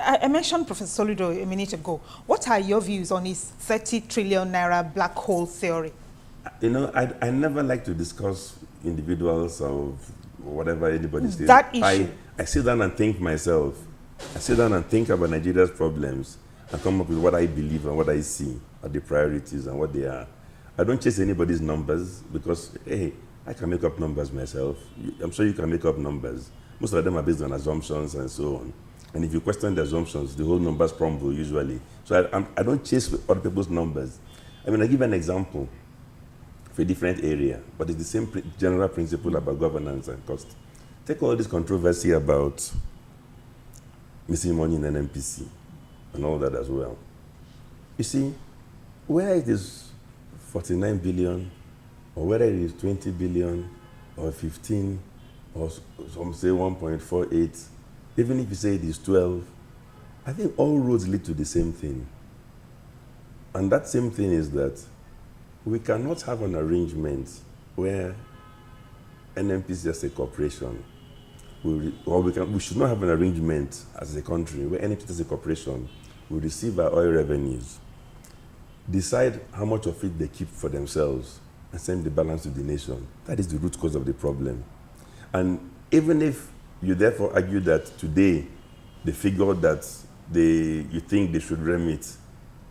I mentioned Professor Soludo a minute ago. What are your views on his 30 trillion naira black hole theory? You know, I never like to discuss individuals or whatever anybody says. That issue. I sit down and think myself. I sit down and think about Nigeria's problems and come up with what I believe and what I see are the priorities and what they are. I don't chase anybody's numbers because, hey, I can make up numbers myself. I'm sure you can make up numbers. Most of them are based on assumptions and so on. And if you question the assumptions, the whole numbers crumble usually. So I don't chase other people's numbers. I mean, I give an example for a different area, but it's the same general principle about governance and cost. Take all this controversy about missing money in NNPC and all that as well. You see, where it is 49 billion, or whether it is 20 billion, or 15, or some say 1.48, even if you say it is 12, I think all roads lead to the same thing. And that same thing is that we cannot have an arrangement where NNPC as a corporation, we should not have an arrangement as a country where NNPC as a corporation will receive our oil revenues, decide how much of it they keep for themselves, and send the balance to the nation. That is the root cause of the problem. And even if you therefore argue that today the figure that you think they should remit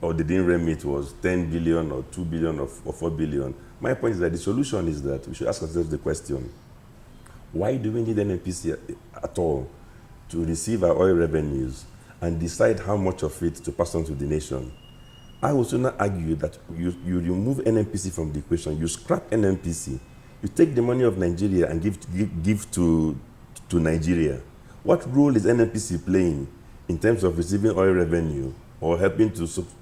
or they didn't remit was 10 billion or 2 billion or 4 billion, my point is that the solution is that we should ask ourselves the question, why do we need NNPC at all to receive our oil revenues and decide how much of it to pass on to the nation? I would sooner argue that you remove NNPC from the equation, you scrap NNPC, you take the money of Nigeria and give to Nigeria. What role is NNPC playing in terms of receiving oil revenue or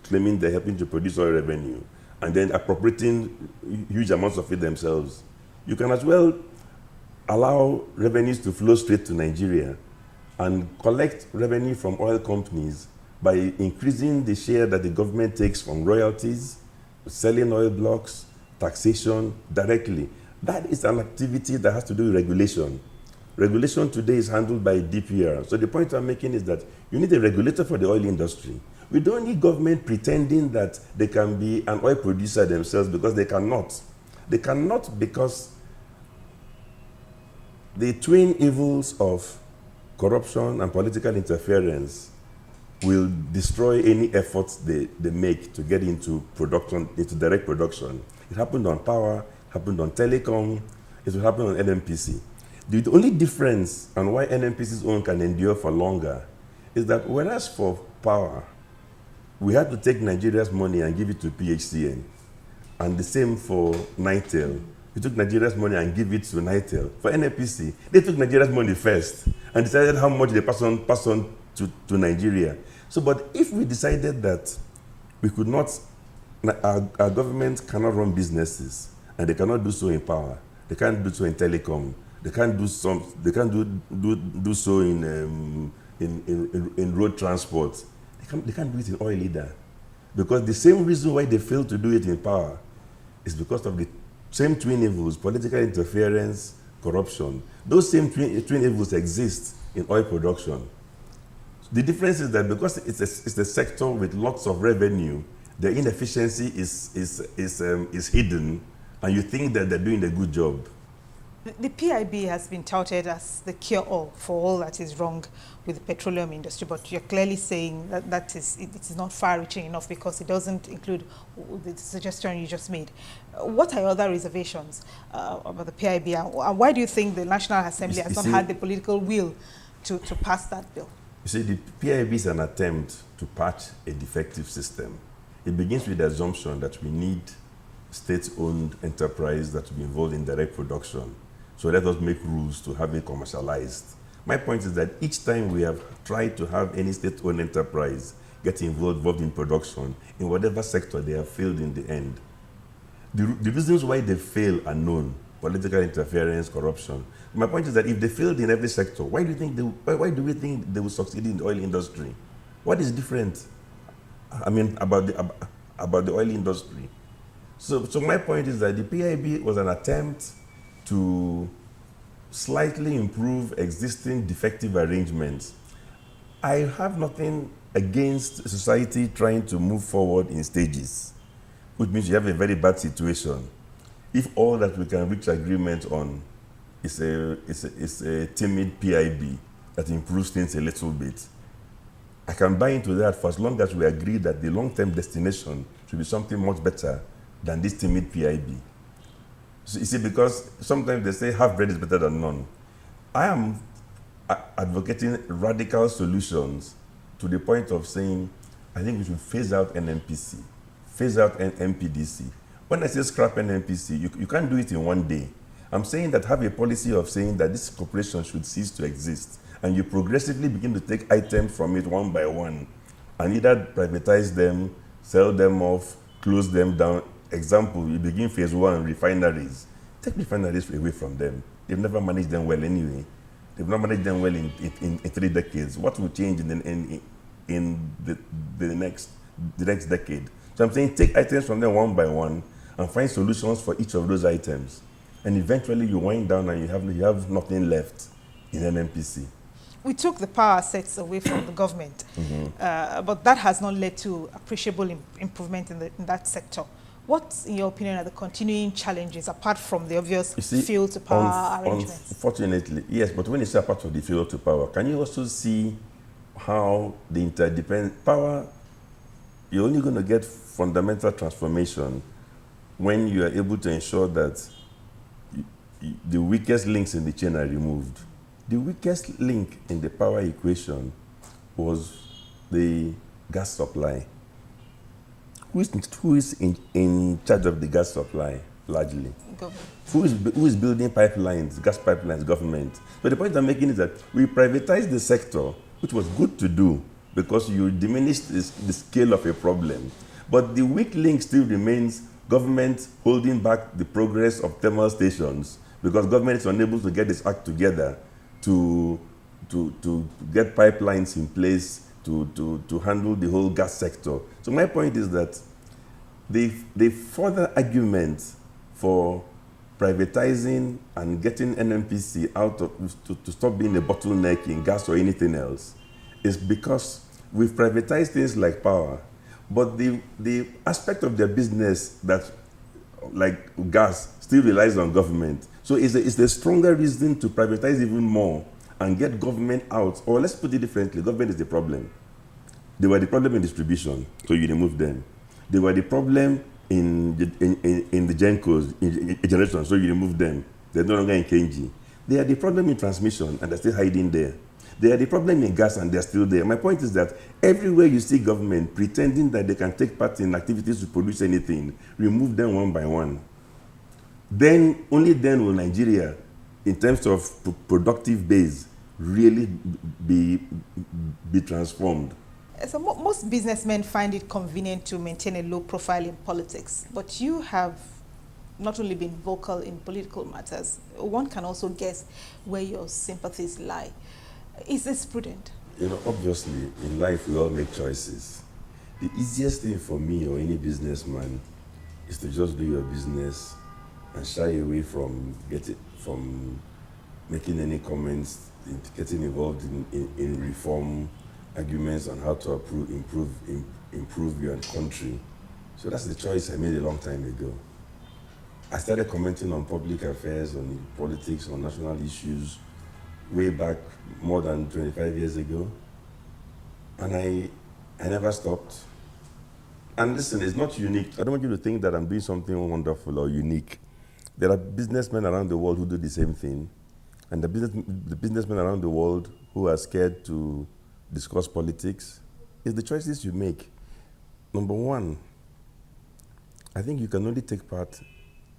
claiming they're helping to produce oil revenue and then appropriating huge amounts of it themselves? You can as well allow revenues to flow straight to Nigeria and collect revenue from oil companies by increasing the share that the government takes from royalties, selling oil blocks, taxation directly. That is an activity that has to do with regulation. Regulation today is handled by DPR. So the point I'm making is that you need a regulator for the oil industry. We don't need government pretending that they can be an oil producer themselves, because they cannot. They cannot, because the twin evils of corruption and political interference will destroy any efforts they make to get into production, into direct production. It happened on power, happened on telecom, it will happen on NNPC. The only difference and why NNPC's own can endure for longer is that whereas for power, we had to take Nigeria's money and give it to PHCN, and the same for NITEL. We took Nigeria's money and give it to NITEL. For NNPC, they took Nigeria's money first and decided how much they pass on to Nigeria. So, but if we decided that we could not, our government cannot run businesses, and they cannot do so in power, they can't do so in telecom, they can't do so in road transport, they can't do it in oil either. Because the same reason why they failed to do it in power is because of the same twin evils: political interference, corruption. Those same twin evils exist in oil production. The difference is that because it's a sector with lots of revenue, the inefficiency is hidden, and you think that they're doing a good job. The PIB has been touted as the cure-all for all that is wrong with the petroleum industry, but you're clearly saying that it is not far-reaching enough because it doesn't include the suggestion you just made. What are your other reservations about the PIB, and why do you think the National Assembly has not had the political will to pass that bill? You see, the PIB is an attempt to patch a defective system. It begins with the assumption that we need state-owned enterprise that will be involved in direct production. So let us make rules to have it commercialized. My point is that each time we have tried to have any state-owned enterprise get involved in production, in whatever sector, they have failed in the end. The reasons why they fail are known: political interference, corruption. My point is that if they failed in every sector, why do we think they will succeed in the oil industry? What is different, I mean, about the oil industry? So my point is that the PIB was an attempt to slightly improve existing defective arrangements. I have nothing against society trying to move forward in stages, which means you have a very bad situation. If all that we can reach agreement on is a timid PIB that improves things a little bit, I can buy into that for as long as we agree that the long-term destination should be something much better than this timid PIB. So you see, because sometimes they say half bread is better than none. I am advocating radical solutions to the point of saying, I think we should phase out NNPC, phase out NPDC. When I say scrap NNPC, you can't do it in one day. I'm saying that have a policy of saying that this corporation should cease to exist, and you progressively begin to take items from it one by one, and either privatize them, sell them off, close them down. Example, you begin phase one, refineries. Take refineries away from them. They've never managed them well anyway. They've not managed them well in 3 decades. What will change in the next decade? So I'm saying take items from them one by one and find solutions for each of those items. And eventually you wind down and you have nothing left in NNPC. We took the power assets away from the government, but that has not led to appreciable improvement in that sector. What, in your opinion, are the continuing challenges apart from the obvious field to power arrangements? Unfortunately, yes, but when you say apart from the field to power, can you also see how the interdependent power, you're only going to get fundamental transformation when you are able to ensure that the weakest links in the chain are removed. The weakest link in the power equation was the gas supply. Who is in charge of the gas supply, largely? Government. Who is building pipelines, gas pipelines? Government. But the point I'm making is that we privatized the sector, which was good to do because you diminished the scale of a problem. But the weak link still remains government holding back the progress of thermal stations because government is unable to get its act together to get pipelines in place to handle the whole gas sector. So my point is that the further argument for privatizing and getting NNPC out to stop being a bottleneck in gas or anything else is because we've privatized things like power, but the aspect of their business that, like gas, still relies on government. So it's a stronger reason to privatize even more and get government out. Or let's put it differently, government is the problem. They were the problem in distribution, so you remove them. They were the problem in the Gencos, in generation, so you remove them. They're no longer in KNG. They are the problem in transmission, and they're still hiding there. They are the problem in gas, and they're still there. My point is that everywhere you see government pretending that they can take part in activities to produce anything, remove them one by one. Then, only then will Nigeria, in terms of productive base, really be transformed. So most businessmen find it convenient to maintain a low profile in politics, but you have not only been vocal in political matters, one can also guess where your sympathies lie. Is this prudent? You know, obviously, in life we all make choices. The easiest thing for me or any businessman is to just do your business and shy away from making any comments, getting involved in reform arguments on how to improve your country. So that's the choice I made a long time ago. I started commenting on public affairs, on politics, on national issues way back more than 25 years ago. And I never stopped. And listen, it's not unique. I don't want you to think that I'm doing something wonderful or unique. There are businessmen around the world who do the same thing. And the businessmen around the world who are scared to discuss politics. It's the choices you make. Number one, I think you can only take part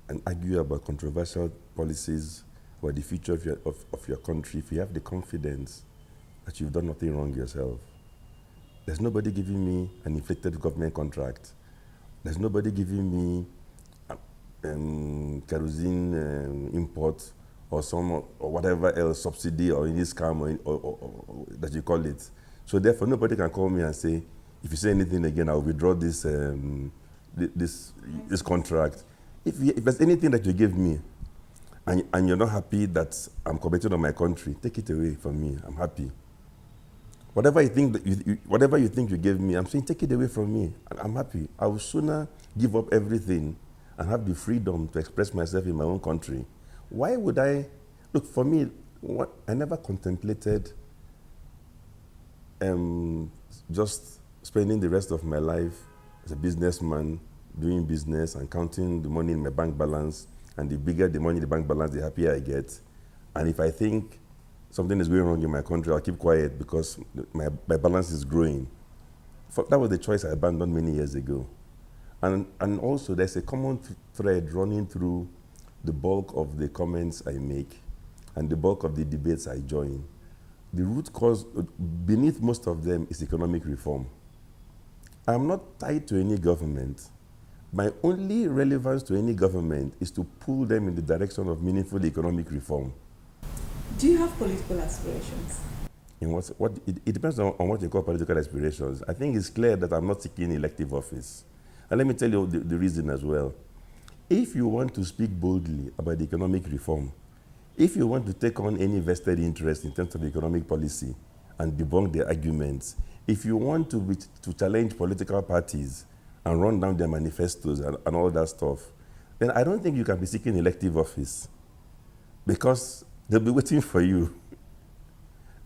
and argue about controversial policies or the future of your country if you have the confidence that you've done nothing wrong yourself. There's nobody giving me an inflated government contract. There's nobody giving me kerosene import or whatever else, subsidy or any scam or that you call it. So therefore, nobody can call me and say, if you say anything again, I'll withdraw this contract. If there's anything that you give me and you're not happy that I'm committed on my country, take it away from me. I'm happy. Whatever you think whatever you think you gave me, I'm saying take it away from me. I'm happy. I would sooner give up everything and have the freedom to express myself in my own country. Why would I? Look, for me, I never contemplated just spending the rest of my life as a businessman, doing business and counting the money in my bank balance. And the bigger the money in the bank balance, the happier I get. And if I think something is going wrong in my country, I'll keep quiet because my balance is growing. That was the choice I abandoned many years ago. And also, there's a common thread running through the bulk of the comments I make and the bulk of the debates I join. The root cause beneath most of them is economic reform. I'm not tied to any government. My only relevance to any government is to pull them in the direction of meaningful economic reform. Do you have political aspirations? It depends on what you call political aspirations. I think it's clear that I'm not seeking elective office. And let me tell you the reason as well. If you want to speak boldly about economic reform, if you want to take on any vested interest in terms of economic policy and debunk their arguments, if you want to challenge political parties and run down their manifestos and all that stuff, then I don't think you can be seeking elective office because they'll be waiting for you.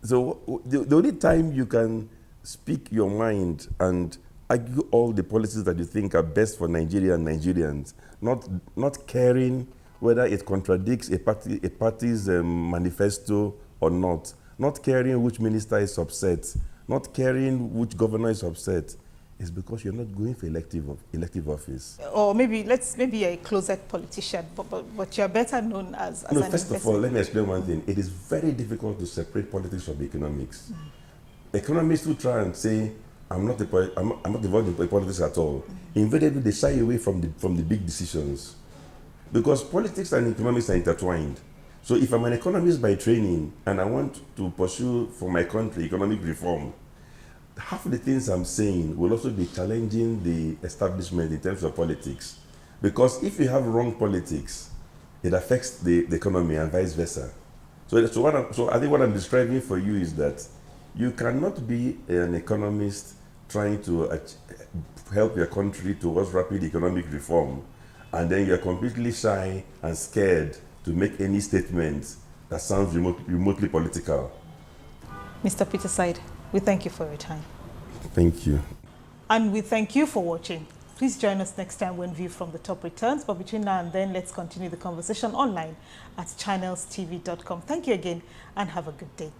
So the only time you can speak your mind and argue all the policies that you think are best for Nigeria and Nigerians, not caring whether it contradicts a party's manifesto or not caring which minister is upset, not caring which governor is upset, is because you're not going for elective office. Or maybe you're a closet politician, but you're better known as no, an first investor. of all, let me explain one thing. It is very difficult to separate politics from economics. Economists who try and say, I'm not involved in politics at all. Invariably, they shy away from the big decisions. Because politics and economics are intertwined. So if I'm an economist by training and I want to pursue for my country economic reform, half of the things I'm saying will also be challenging the establishment in terms of politics. Because if you have wrong politics, it affects the economy and vice versa. So I think what I'm describing for you is that you cannot be an economist trying to help your country towards rapid economic reform, and then you're completely shy and scared to make any statement that sounds remotely political. Mr. Peterside, we thank you for your time. Thank you. And we thank you for watching. Please join us next time when View from the Top returns. But between now and then, let's continue the conversation online at channelstv.com. Thank you again and have a good day.